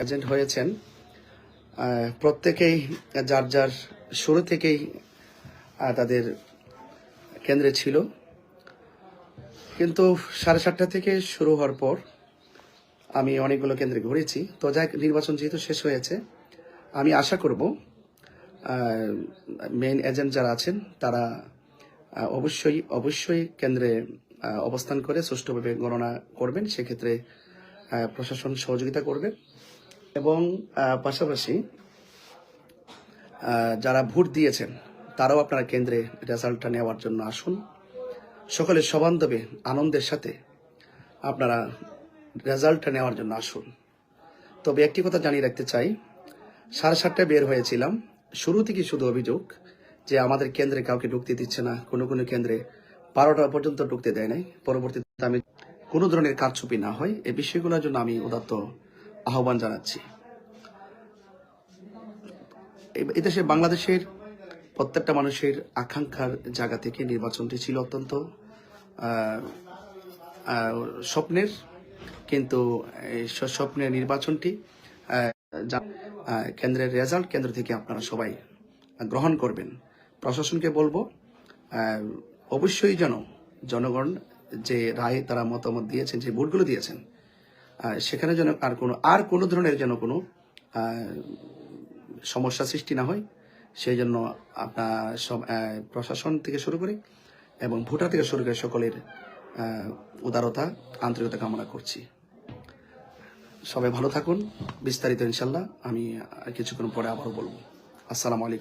Agent হয়েছেন প্রত্যেকেই যার যার শুরু থেকেই তাদের কেন্দ্রে ছিল, কিন্তু 7:30 থেকে শুরু হওয়ার পর আমি অনেকগুলো কেন্দ্রে ঘুরেছি। তো যাই, নির্বাচন যেহেতু শেষ হয়েছে, আমি আশা করব মেইন এজেন্ট যারা আছেন তারা অবশ্যই কেন্দ্রে অবস্থান করে সুষ্ঠুভাবে গণনা করবেন। সেক্ষেত্রে প্রশাসন সহযোগিতা করবে এবং পাশাপাশি যারা ভোট দিয়েছেন তারাও আপনারা কেন্দ্রে রেজাল্টটা নেওয়ার জন্য আসুন। সকলে সবান্ধবে আনন্দের সাথে আপনারা রেজাল্টটা নেওয়ার জন্য আসুন। তবে একটি কথা জানিয়ে রাখতে চাই, 7:30 বের হয়েছিলাম। শুরু থেকে শুধু অভিযোগ যে আমাদের কেন্দ্রে কাউকে ঢুকতে দিচ্ছে না, কোনো কেন্দ্রে 12টা পর্যন্ত ঢুকতে দেয় নাই। পরবর্তীতে আমি কোনো ধরনের কারচুপি না হয় এই বিষয়গুলোর জন্য আমি উদাত্ত আহ্বান জানাচ্ছি। এদেশে বাংলাদেশের প্রত্যেকটা মানুষের আকাঙ্ক্ষার জায়গা থেকে নির্বাচনটি ছিল অত্যন্ত স্বপ্নের, কিন্তু স্বপ্নের নির্বাচনটি কেন্দ্রের রেজাল্ট কেন্দ্র থেকে আপনারা সবাই গ্রহণ করবেন। প্রশাসনকে বলবো অবশ্যই যেন জনগণ যে রায় তারা মতামত দিয়েছেন, যে ভোটগুলো দিয়েছেন, সেখানে যেন আর কোনো ধরনের যেন কোনো সমস্যা সৃষ্টি না হয়, সেই জন্য আপনার প্রশাসন থেকে শুরু করে এবং ভোটার থেকে শুরু করে সকলের উদারতা, আন্তরিকতা কামনা করছি। সবাই ভালো থাকুন। বিস্তারিত ইনশাল্লাহ আমি কিছুক্ষণ পরে আবারও বলবো। আসসালামু আলাইকুম।